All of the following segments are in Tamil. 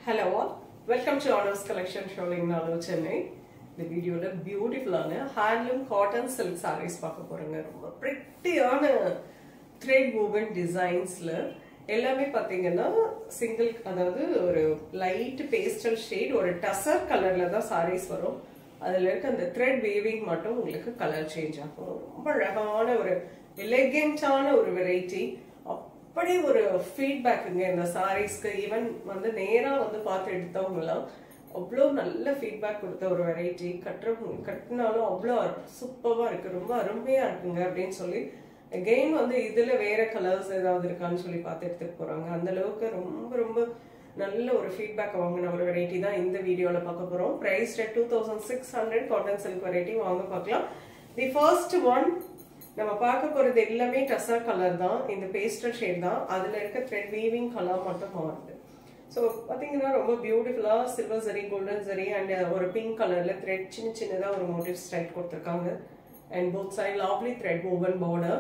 Hello all, welcome to Honors Collection showing Nalur Chennai. The video la beautiful handloom cotton silk sarees பார்க்க போறோங்க. ரொம்ப pretty-ஆன thread woven designs ல எல்லாமே பாத்தீங்கன்னா single அதாவது ஒரு light pastel shade ஒரு tussar கலர்ல தான் sarees வரும். அதுல இருக்க அந்த thread weaving மட்டும் உங்களுக்கு கலர் சேஞ்ச் ஆகும். ரொம்ப அழகான ஒரு elegant-ஆன ஒரு variety. அப்படி ஒரு ஃபீட்பேக்குங்க இந்த சாரீஸ்க்கு ஈவன் வந்து நேரா வந்து பார்த்து எடுத்தவங்கலாம் அவ்வளோ நல்ல ஃபீட்பேக் கொடுத்த ஒரு வெரைட்டி கட்டினாலும் அவ்வளோ சூப்பராக இருக்கு, ரொம்ப அருமையா இருக்குங்க அப்படின்னு சொல்லி அகெயின் வந்து இதுல வேற கலர்ஸ் ஏதாவது இருக்கான்னு சொல்லி பார்த்து எடுத்துட்டு போறாங்க. அந்த அளவுக்கு ரொம்ப ரொம்ப நல்ல ஒரு ஃபீட்பேக் வாங்கின ஒரு வெரைட்டி தான் இந்த வீடியோல பார்க்க போறோம். பிரைஸ் 2600 காட்டன் சில்க் வெரைட்டி வாங்க பார்க்கலாம். தி ஃபர்ஸ்ட் ஒன் நம்ம பார்க்க போறது எல்லாமே டசர் கலர் தான், இந்த பேஸ்டல் ஷேட் தான். அதுல இருக்க த்ரெட் வீவிங் கலர் மட்டும் மாறுது. ஸோ பாத்தீங்கன்னா ரொம்ப பியூட்டிஃபுல்லா silver zari, golden zari and ஒரு பிங்க் கலர்ல த்ரெட் சின்ன சின்னதா ஒரு மோட்டிவ் ஸ்டைல் கொடுத்துருக்காங்க. And both side lovely thread woven border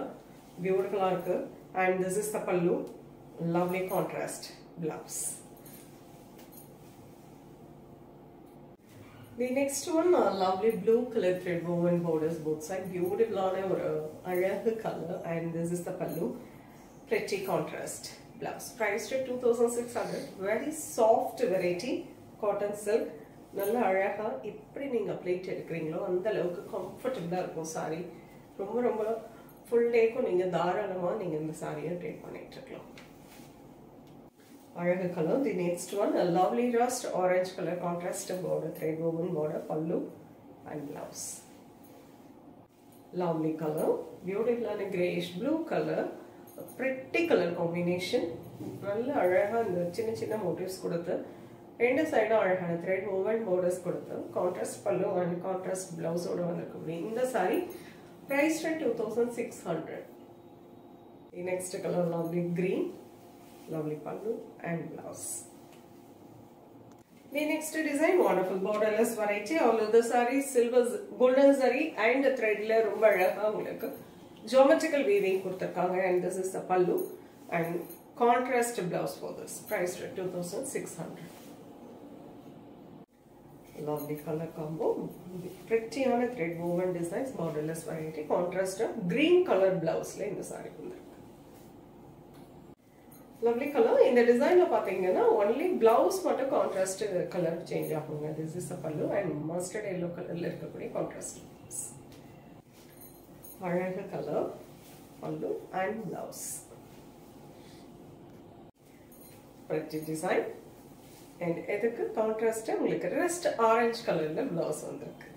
பியூட்டிஃபுல்லா இருக்கு. And this is the pallu, lovely contrast blouse. The next one, lovely blue color thread woven borders both sides, beautiful on a color, and this is the pallu, pretty contrast blouse. Priced at 2600. Very soft variety, cotton silk. நல்ல அழகா இப்படி நீங்க அப்ளைட் எடுக்கிறீங்களோ அந்த அளவுக்கு கம்ஃபர்டபுளா இருக்கும் சாரி. ரொம்ப ரொம்ப ஃபுல் டேக்கும் நீங்க தாராளமா நீங்க இந்த சாரியை ட்ரேட் பண்ணிட்டு இருக்கலாம். அழகு colour. The next one, a lovely rust orange color contrast border, thread woven border, pallu and blouse. Lovely color, beautiful and grayish blue color, a pretty color combination. நல்ல அழகா இந்த சின்ன சின்ன motifs கொடுத்து ரெண்டு சைடும் அழகான thread woven borders கொடுத்து contrast pallu and contrast blouse ஓட வந்திருக்கு இந்த sorry. Price 2600. The next color, lovely green, lovely pallu and blouse. The next design, wonderful borderless variety. All of the sarees silver golden zari and thread la romba alaga ungalku geometrical weaving கொடுத்திருக்காங்க. And this is the pallu and contrast blouse for this. Price 2600. Lovely color combo, pretty on a thread woven designs, borderless variety, contrast green color blouse la இந்த saree வந்து. Lovely color. In the design la pathina only blouse மட்டும் contrast color change ஆகுங்க. This is a pallu and mustard yellow color ல இருக்கக்கூடிய contrast. அழகு color pallu and blouse. Pretty design. And இதுக்கு contrast உங்களுக்கு rust orange color ல blouse வந்திருக்கு.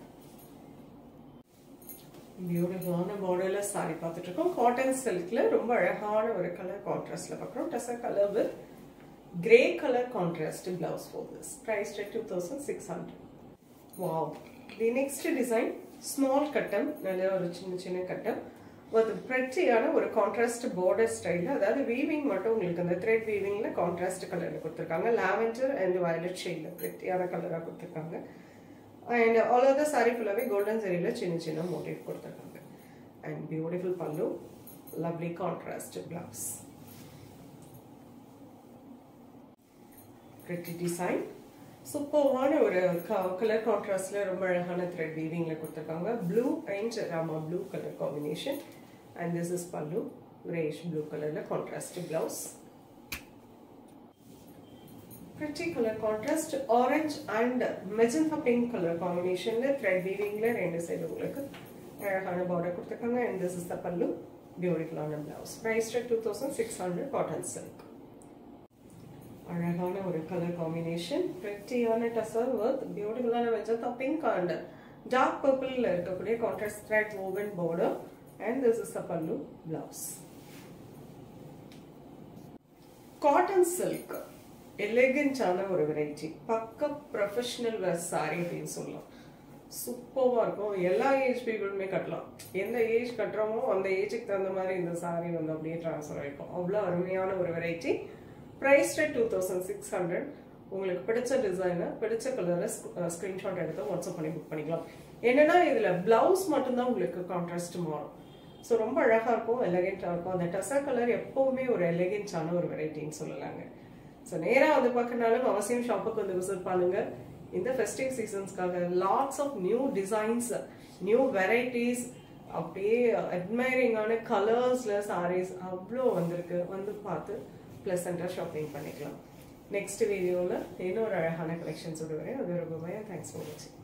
பியூட்டிஃபுல்லான borderless saree பார்த்துட்டு இருக்கோம். காட்டன் சில்க்ல ரொம்ப அழகான ஒரு கலர் கான்ட்ராஸ்ட்ல பார்க்குறோம். Tussar colour with grey colour contrast blouse for this. Price 2600. Wow. The next design, small கட்டம், நல்ல ஒரு சின்ன சின்ன கட்டம் வித் பிரெட்டியான ஒரு கான்ட்ராஸ்ட் border ஸ்டைல். அதாவது வீவிங் மட்டும் உங்களுக்கு அந்த த்ரெட் வீவிங்ல கான்ட்ராஸ்ட் கலர்ல கொடுத்துருக்காங்க. லாவெண்டர் அண்ட் வயலட் ஷேட்ல பிரெட்டியான கலரா கொடுத்துருக்காங்க. And all of the saree full of golden zari la chinna chinna motif kodutanga. And beautiful pallu, lovely contrast blouse. Pretty design. Superb ஒரு color contrast la romba alagana thread weaving la kodutanga. Blue and rama blue color combination. And this is pallu, grayish blue color la contrast blouse. Pretty color contrast, orange and magenta pink color combination la thread weaving la rendu side ungalku alagana border kodutanga. And this is the pallu, beautiful on a blouse. Price 2600 cotton silk. Alagana oru color combination, pretty on a tussar with beautiful on a magenta pink and dark purple la irukkudiya contrast thread woven border. And this is the pallu, blouse. Cotton silk, எலிகன்ட்டான ஒரு வெரைட்டி, பக்க ப்ரொஃபஷனல் வேர் சாரி அப்படின்னு சொல்லலாம். சூப்பராக இருக்கும். எல்லா ஏஜ் பீப்புளுமே கட்டலாம். எந்த ஏஜ் கட்டுறோமோ அந்த ஏஜுக்கு தகுந்த மாதிரி இந்த சாரி வந்து அப்படியே ட்ரான்ஸ்ஃபர் ஆகிருக்கும். அவ்வளோ அருமையான ஒரு வெரைட்டி. ப்ரைஸ் 2600. உங்களுக்கு பிடிச்ச டிசைனை பிடிச்ச கலரை ஸ்க்ரீன்ஷாட் எடுத்து வாட்ஸ்அப் பண்ணி புக் பண்ணிக்கலாம். என்னன்னா இதில் பிளவுஸ் மட்டும்தான் உங்களுக்கு கான்ட்ராஸ்ட் மாறும். ஸோ ரொம்ப அழகாக இருக்கும், எலிகென்ட்டாக இருக்கும். அந்த டசர் கலர் எப்போவுமே ஒரு எலிகென்ட்டான ஒரு வெரைட்டின்னு சொல்லலாங்க. ஸோ நேராக வந்து பார்க்கறனாலும் அவசியம் ஷாப்புக்கு வந்து விசிட் பண்ணுங்க. இந்த ஃபெஸ்டிவ் சீசன்ஸ்க்காக lots of new designs, new varieties, அப்படியே அட்மைரிங்கான கலர்ஸ்ல சாரீஸ் அவ்வளோ வந்திருக்கு. வந்து பார்த்து ப்ளசண்டாக ஷாப்பிங் பண்ணிக்கலாம். நெக்ஸ்ட் வீடியோவில் இன்னொரு அழகான கலெக்ஷன்ஸோடு வரேன். அது ரொம்ப தேங்க்ஸ் ஃபார் வாட்சிங்.